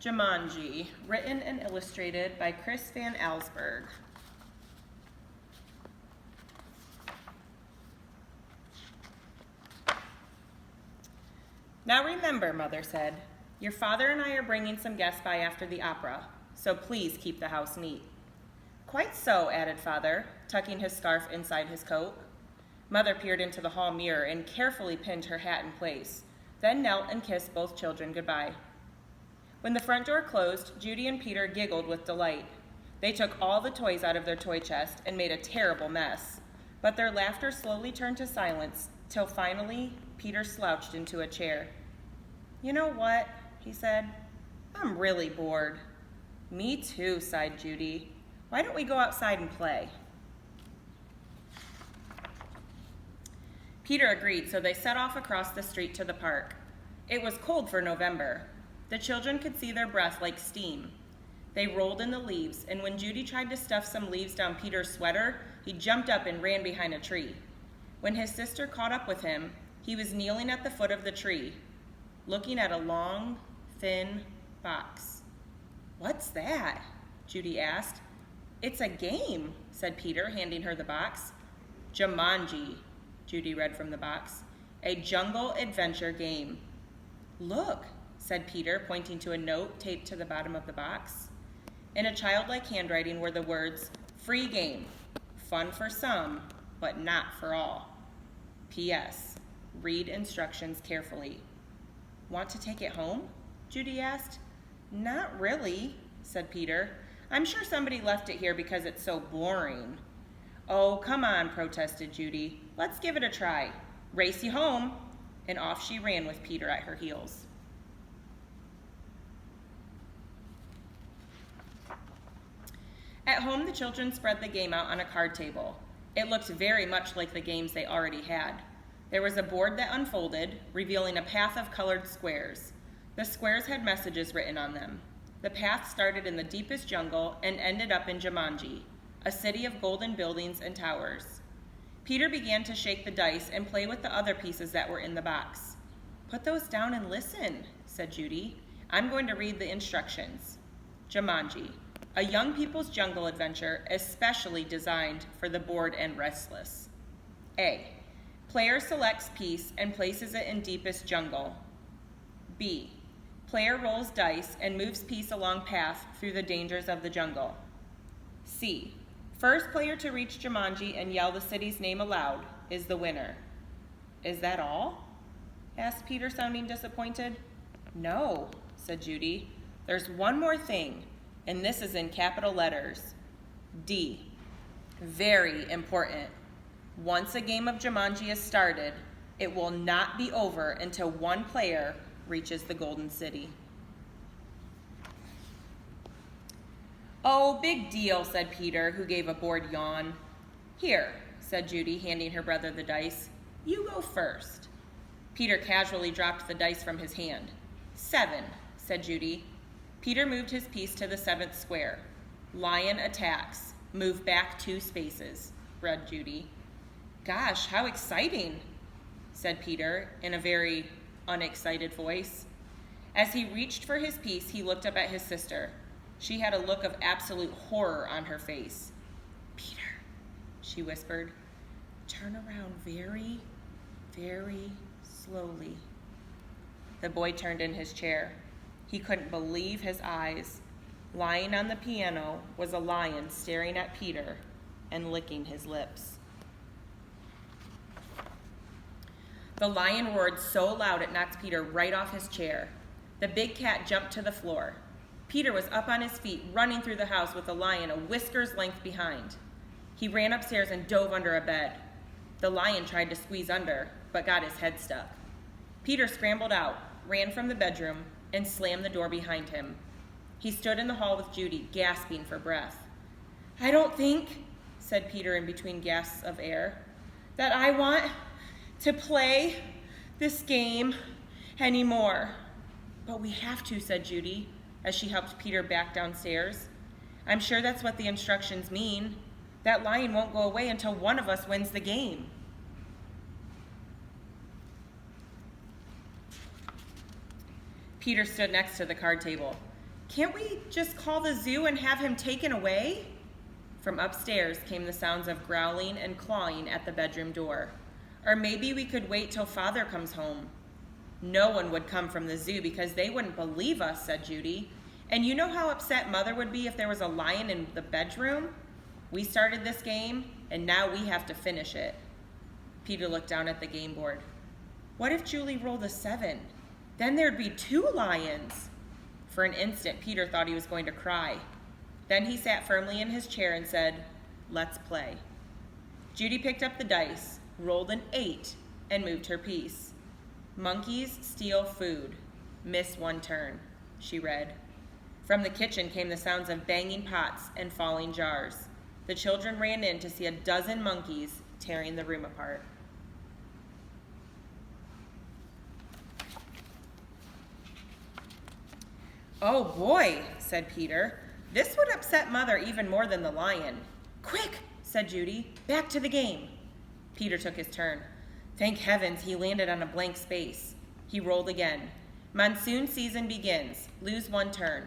Jumanji, written and illustrated by Chris Van Allsburg. Now remember, Mother said, your father and I are bringing some guests by after the opera, so please keep the house neat. Quite so, added Father, tucking his scarf inside his coat. Mother peered into the hall mirror and carefully pinned her hat in place, then knelt and kissed both children goodbye. When the front door closed, Judy and Peter giggled with delight. They took all the toys out of their toy chest and made a terrible mess, but their laughter slowly turned to silence till finally Peter slouched into a chair. You know what, he said, I'm really bored. Me too, sighed Judy. Why don't we go outside and play? Peter agreed, so they set off across the street to the park. It was cold for November. The children could see their breath like steam. They rolled in the leaves, and when Judy tried to stuff some leaves down Peter's sweater, he jumped up and ran behind a tree. When his sister caught up with him, he was kneeling at the foot of the tree, looking at a long, thin box. What's that? Judy asked. It's a game, said Peter, handing her the box. Jumanji, Judy read from the box. A jungle adventure game. Look, said Peter, pointing to a note taped to the bottom of the box. In a childlike handwriting were the words, free game, fun for some, but not for all. P.S. Read instructions carefully. Want to take it home? Judy asked. Not really, said Peter. I'm sure somebody left it here because it's so boring. Oh, come on, protested Judy. Let's give it a try. Race you home. And off she ran with Peter at her heels. At home, the children spread the game out on a card table. It looked very much like the games they already had. There was a board that unfolded, revealing a path of colored squares. The squares had messages written on them. The path started in the deepest jungle and ended up in Jumanji, a city of golden buildings and towers. Peter began to shake the dice and play with the other pieces that were in the box. Put those down and listen, said Judy. I'm going to read the instructions. Jumanji, a young people's jungle adventure especially designed for the bored and restless. A, player selects piece and places it in deepest jungle. B, player rolls dice and moves piece along path through the dangers of the jungle. C, first player to reach Jumanji and yell the city's name aloud is the winner. Is that all? Asked Peter, sounding disappointed. No, said Judy. There's one more thing, and this is in capital letters. D, very important. Once a game of Jumanji is started, it will not be over until one player reaches the Golden City. Oh, big deal, said Peter, who gave a bored yawn. Here, said Judy, handing her brother the dice. You go first. Peter casually dropped the dice from his hand. 7, said Judy. Peter moved his piece to the 7th square. Lion attacks. Move back 2 spaces, read Judy. Gosh, how exciting, said Peter in a very unexcited voice. As he reached for his piece, he looked up at his sister. She had a look of absolute horror on her face. Peter, she whispered, turn around very, very slowly. The boy turned in his chair. He couldn't believe his eyes. Lying on the piano was a lion staring at Peter and licking his lips. The lion roared so loud it knocked Peter right off his chair. The big cat jumped to the floor. Peter was up on his feet, running through the house with the lion a whisker's length behind. He ran upstairs and dove under a bed. The lion tried to squeeze under, but got his head stuck. Peter scrambled out, ran from the bedroom, and slammed the door behind him. He stood in the hall with Judy, gasping for breath. I don't think, said Peter in between gasps of air, that I want to play this game anymore. But we have to, said Judy, as she helped Peter back downstairs. I'm sure that's what the instructions mean. That lion won't go away until one of us wins the game. Peter stood next to the card table. Can't we just call the zoo and have him taken away? From upstairs came the sounds of growling and clawing at the bedroom door. Or maybe we could wait till Father comes home. No one would come from the zoo because they wouldn't believe us, said Judy. And you know how upset Mother would be if there was a lion in the bedroom? We started this game, and now we have to finish it. Peter looked down at the game board. What if Julie rolled a 7? Then there'd be 2 lions. For an instant, Peter thought he was going to cry. Then he sat firmly in his chair and said, let's play. Judy picked up the dice, rolled an 8, and moved her piece. Monkeys steal food. Miss 1 turn, she read. From the kitchen came the sounds of banging pots and falling jars. The children ran in to see a dozen monkeys tearing the room apart. Oh boy, said Peter. This would upset Mother even more than the lion. Quick, said Judy, back to the game. Peter took his turn. Thank heavens he landed on a blank space. He rolled again. Monsoon season begins. Lose 1 turn.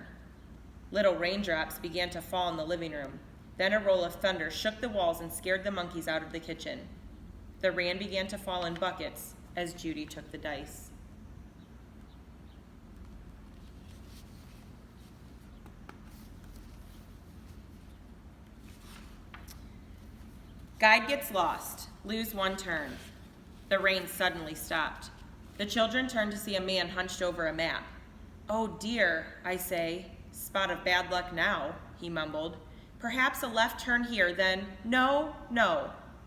Little raindrops began to fall in the living room. Then a roll of thunder shook the walls and scared the monkeys out of the kitchen. The rain began to fall in buckets as Judy took the dice. Guide gets lost. Lose 1 turn. The rain suddenly stopped. The children turned to see a man hunched over a map. Oh dear, I say. Spot of bad luck now, he mumbled. Perhaps a left turn here, then no.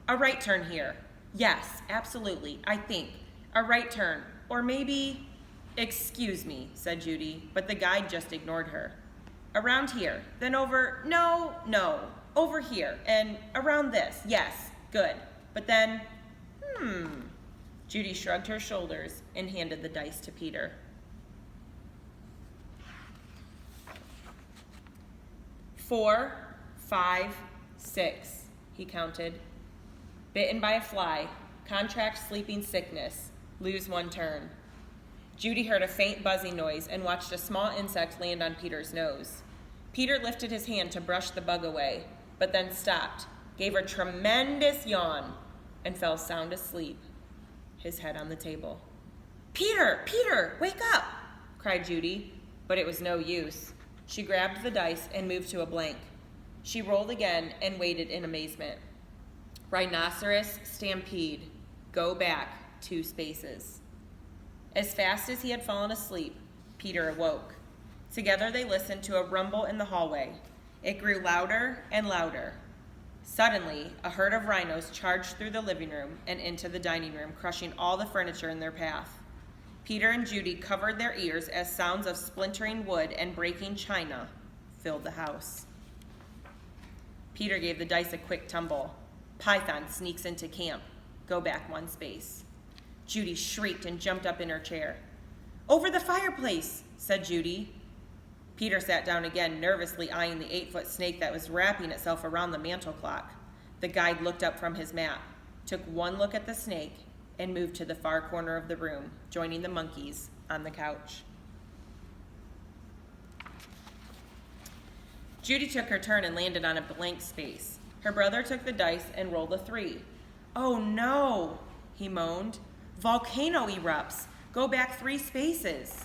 A right turn here. Yes, absolutely, I think. A right turn. Or maybe... Excuse me, said Judy, but the guide just ignored her. Around here, then over... No. Over here, and around this. Yes, good. But then... Judy shrugged her shoulders and handed the dice to Peter. 4, 5, 6, he counted. Bitten by a fly, contract sleeping sickness, lose 1 turn. Judy heard a faint buzzing noise and watched a small insect land on Peter's nose. Peter lifted his hand to brush the bug away, but then stopped, gave a tremendous yawn, and fell sound asleep, his head on the table. Peter, wake up, cried Judy, but it was no use. She grabbed the dice and moved to a blank. She rolled again and waited in amazement. Rhinoceros, stampede, go back 2 spaces. As fast as he had fallen asleep, Peter awoke. Together they listened to a rumble in the hallway. It grew louder and louder. Suddenly, a herd of rhinos charged through the living room and into the dining room, crushing all the furniture in their path. Peter and Judy covered their ears as sounds of splintering wood and breaking china filled the house. Peter gave the dice a quick tumble. Python sneaks into camp. Go back 1 space. Judy shrieked and jumped up in her chair. Over the fireplace, said Judy. Peter sat down again, nervously eyeing the 8-foot snake that was wrapping itself around the mantel clock. The guide looked up from his map, took 1 look at the snake, and moved to the far corner of the room, joining the monkeys on the couch. Judy took her turn and landed on a blank space. Her brother took the dice and rolled a 3. Oh no, he moaned. Volcano erupts. Go back 3 spaces.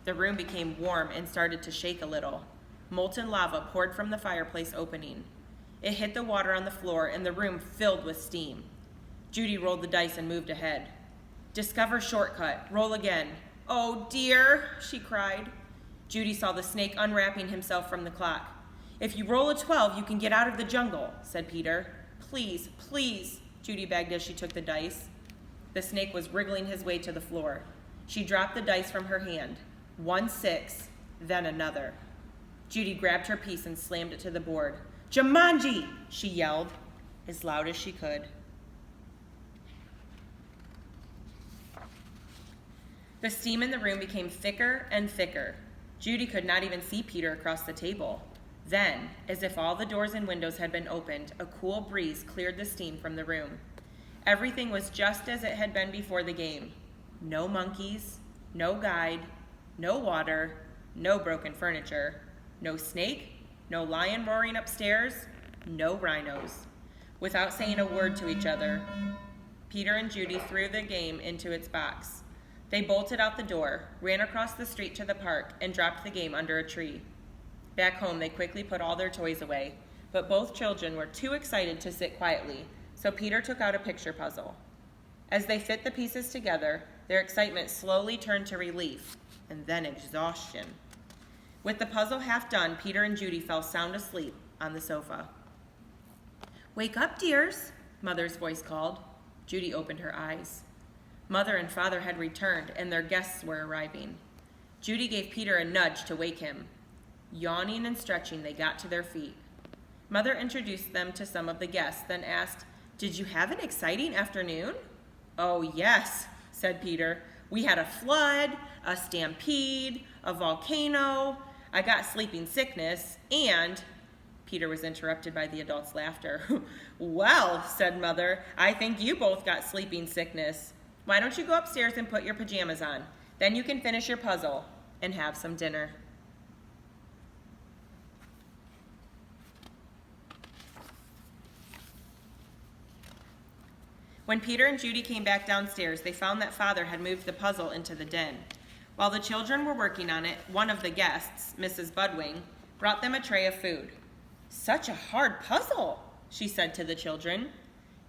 The room became warm and started to shake a little. Molten lava poured from the fireplace opening. It hit the water on the floor and the room filled with steam. Judy rolled the dice and moved ahead. Discover shortcut. Roll again. Oh dear, she cried. Judy saw the snake unwrapping himself from the clock. If you roll a 12, you can get out of the jungle, said Peter. Please, Judy begged as she took the dice. The snake was wriggling his way to the floor. She dropped the dice from her hand. 1 6, then another. Judy grabbed her piece and slammed it to the board. Jumanji, she yelled, as loud as she could. The steam in the room became thicker and thicker. Judy could not even see Peter across the table. Then, as if all the doors and windows had been opened, a cool breeze cleared the steam from the room. Everything was just as it had been before the game. No monkeys, no guide, no water, No broken furniture. No snake. No lion roaring upstairs. No rhinos. Without saying a word to each other, Peter and Judy threw the game into its box. They bolted out the door, ran across the street to the park, and dropped the game under a tree. Back home, they quickly put all their toys away, but both children were too excited to sit quietly, so Peter took out a picture puzzle. As they fit the pieces together, their excitement slowly turned to relief, and then exhaustion. With the puzzle half done, Peter and Judy fell sound asleep on the sofa. "Wake up, dears," Mother's voice called. Judy opened her eyes. Mother and Father had returned, and their guests were arriving. Judy gave Peter a nudge to wake him. Yawning and stretching, they got to their feet. Mother introduced them to some of the guests, then asked, "Did you have an exciting afternoon?" "Oh, yes," said Peter. "We had a flood, a stampede, a volcano. I got sleeping sickness, and..." Peter was interrupted by the adults' laughter. "Well," said Mother, "I think you both got sleeping sickness. Why don't you go upstairs and put your pajamas on? Then you can finish your puzzle and have some dinner." When Peter and Judy came back downstairs, they found that Father had moved the puzzle into the den. While the children were working on it, one of the guests, Mrs. Budwing, brought them a tray of food. "Such a hard puzzle," she said to the children.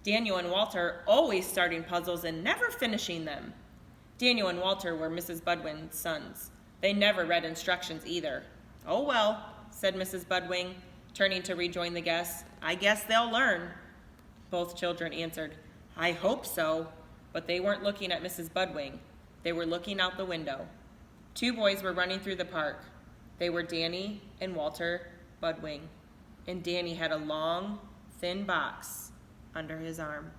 Daniel and Walter always starting puzzles and never finishing them. Daniel and Walter were Mrs. Budwing's sons. They never read instructions either. "Oh well," said Mrs. Budwing, turning to rejoin the guests. "I guess they'll learn." Both children answered, "I hope so," but they weren't looking at Mrs. Budwing. They were looking out the window. Two boys were running through the park. They were Danny and Walter Budwing, and Danny had a long, thin box under his arm.